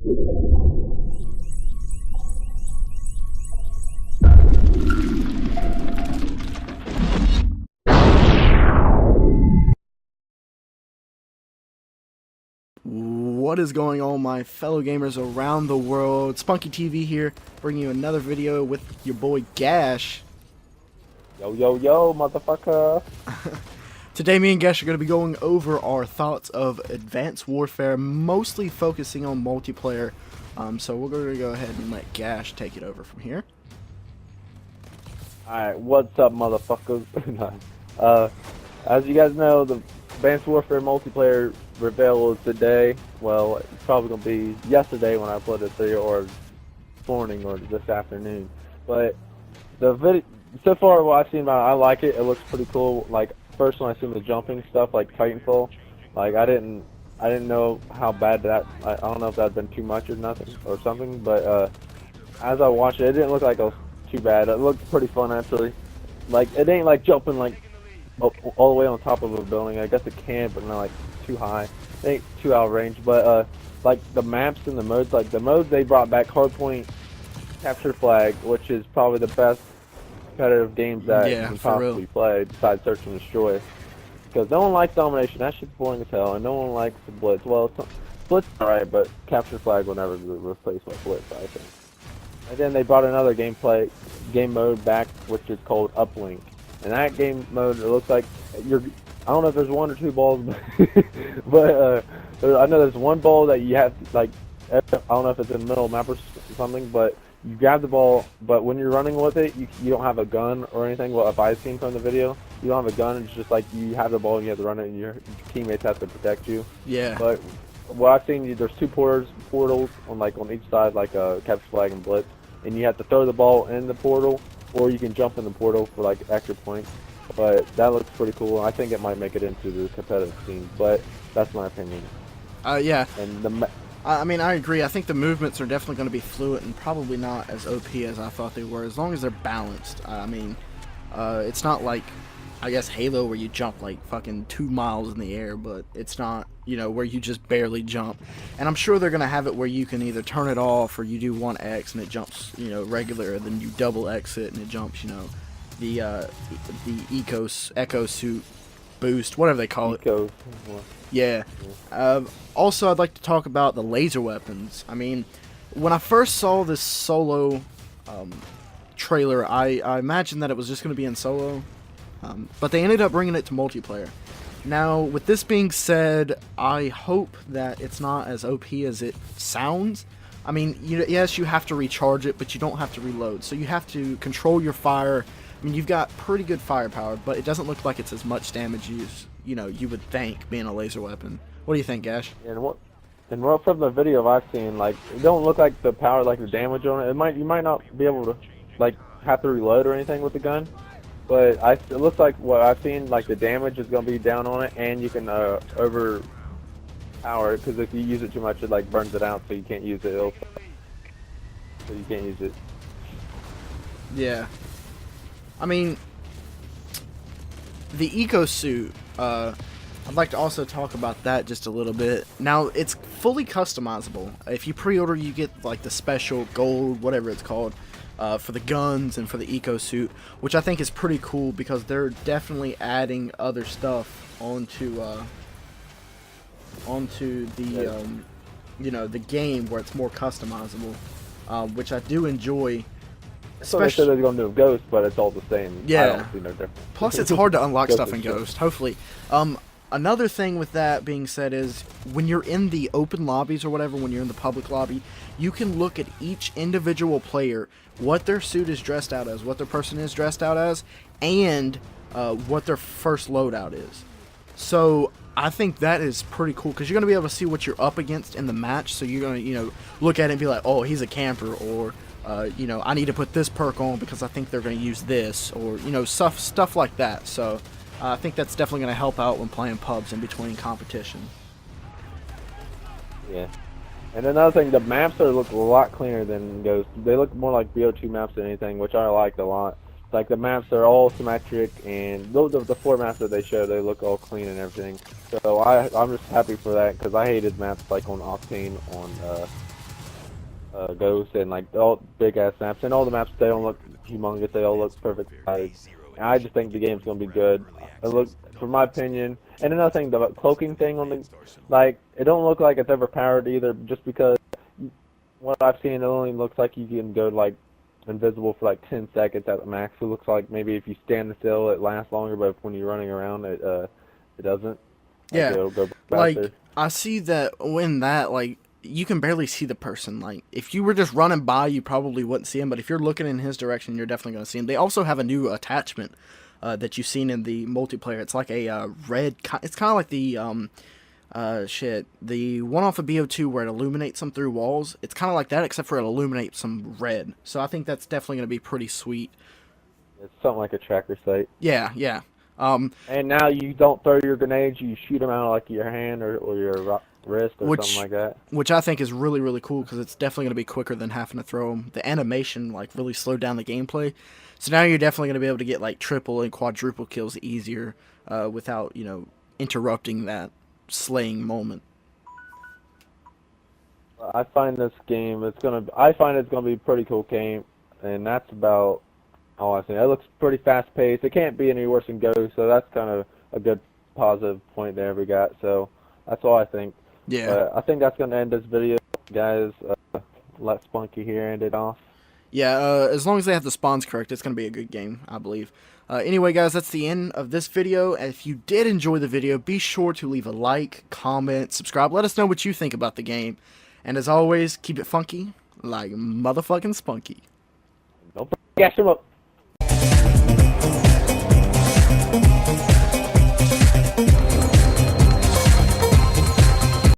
What is going on, my fellow gamers around the world? Spunky TV here, bringing you another video with your boy Gash. Yo, yo, yo, motherfucker. Today, me and Gash are going to be going over our thoughts of Advanced Warfare, mostly focusing on multiplayer. So we're going to go ahead and let Gash take it over from here. Alright, what's up, motherfuckers? As you guys know, the Advanced Warfare multiplayer reveal is today. Well, it's probably going to be yesterday when I upload it to you, or this morning, or this afternoon. But the video, so far what I've seen about it, I like it. It looks pretty cool. Like, first when I seen the jumping stuff, like Titanfall, like I didn't know how bad that, I don't know if that had been too much or nothing, or something, but as I watched it, it didn't look like it was too bad. It looked pretty fun, actually. Like, it ain't like jumping like all the way on top of a building. I guess it can, but not like too high. It ain't too out of range, but like the maps and the modes, like the modes they brought back, Hardpoint, Capture Flag, which is probably the best competitive games that you can possibly play besides Search and Destroy. Because no one likes Domination, that shit's boring as hell, and no one likes the Blitz. Well, Blitz is alright, but Capture Flag will never be replaced by Blitz, I think. And then they brought another game mode back, which is called Uplink. And that game mode, it looks like I don't know if there's one or two balls, but I know there's one ball that you have to, like, I don't know if it's in the middle of the map or something, but you grab the ball, but when you're running with it, you don't have a gun or anything. Well, if I've seen from the video, you don't have a gun. It's just like you have the ball and you have to run it, and your teammates have to protect you. Yeah. But what I've seen, there's two portals on each side, like Capture Flag and Blitz, and you have to throw the ball in the portal, or you can jump in the portal for like extra points. But that looks pretty cool. I think it might make it into the competitive scene, but that's my opinion. Yeah. And I mean, I agree. I think the movements are definitely going to be fluid and probably not as OP as I thought they were, as long as they're balanced. I mean, it's not like, I guess, Halo where you jump like fucking 2 miles in the air, but it's not, you know, where you just barely jump. And I'm sure they're going to have it where you can either turn it off or you do 1x and it jumps, you know, regular, and then you double X it and it jumps, you know, the Echo Suit boost, whatever they call it. Yeah. Also, I'd like to talk about the laser weapons. I mean, when I first saw this solo trailer, I imagined that it was just going to be in solo, but they ended up bringing it to multiplayer. Now, with this being said, I hope that it's not as OP as it sounds. I mean, yes, you have to recharge it, but you don't have to reload, so you have to control your fire. I mean, you've got pretty good firepower, but it doesn't look like it's as much damage as, you know, you would think being a laser weapon. What do you think, Gash? And what from the video I've seen, like, it don't look like the power, like the damage on it. You might not be able to, like, have to reload or anything with the gun, but it looks like what I've seen, like the damage is gonna be down on it, and you can overpower it, because if you use it too much, it like burns it out, so you can't use it. So you can't use it. Yeah. I mean, the Eco Suit, I'd like to also talk about that just a little bit. Now, it's fully customizable. If you pre-order, you get like the special gold, whatever it's called, for the guns and for the Eco Suit, which I think is pretty cool because they're definitely adding other stuff onto the you know, the game where it's more customizable, which I do enjoy. So they said they're going to do Ghost, but it's all the same. Yeah. I don't see no difference. Plus, it's hard to unlock stuff in Ghost, hopefully. Another thing with that being said is, when you're in the open lobbies or whatever, when you're in the public lobby, you can look at each individual player, what their suit is dressed out as, what their person is dressed out as, and what their first loadout is. So I think that is pretty cool, because you're going to be able to see what you're up against in the match, so you're going to, you know, look at it and be like, oh, he's a camper, or you know, I need to put this perk on because I think they're going to use this, or, you know, stuff like that. So I think that's definitely going to help out when playing pubs in between competition. Yeah. And another thing, the maps look a lot cleaner than Ghost. They look more like BO2 maps than anything, which I liked a lot. Like, the maps are all symmetric, and the 4 maps that they show, they look all clean and everything. So I'm just happy for that, because I hated maps like on Octane, on Ghost, and like all big ass maps, and all the maps they don't look humongous, they all look perfect size. And I just think the game's gonna be good. It look, from my opinion, and another thing, the cloaking thing on the, like, it don't look like it's ever powered either, just because what I've seen, it only looks like you can go like invisible for like 10 seconds at the max. It looks like maybe if you stand still, it lasts longer, but when you're running around, it doesn't. Yeah, Like, it'll go like faster. I see that when that like you can barely see the person. Like if you were just running by, you probably wouldn't see him, but if you're looking in his direction, you're definitely going to see him. They also have a new attachment that you've seen in the multiplayer. It's like a red. It's kind of like the the one off of BO2 where it illuminates them through walls. It's kind of like that, except for it illuminates some red. So I think that's definitely going to be pretty sweet. It's something like a tracker site. Yeah, yeah. And now you don't throw your grenades, you shoot them out of like your hand or your wrist or something like that. Which I think is really, really cool because it's definitely going to be quicker than having to throw them. The animation like really slowed down the gameplay, so now you're definitely going to be able to get like triple and quadruple kills easier without interrupting that slaying moment. I find this game I find it's gonna be a pretty cool game, and that's about all I think. It looks pretty fast paced. It can't be any worse than Ghost, so that's kind of a good positive point there we got. So that's all I think. Yeah. I think that's gonna end this video, guys. Let Spunky here end it off. Yeah, as long as they have the spawns correct, it's going to be a good game, I believe. Anyway, guys, that's the end of this video. And if you did enjoy the video, be sure to leave a like, comment, subscribe. Let us know what you think about the game. And as always, keep it funky like motherfucking spunky. Don't forget him up.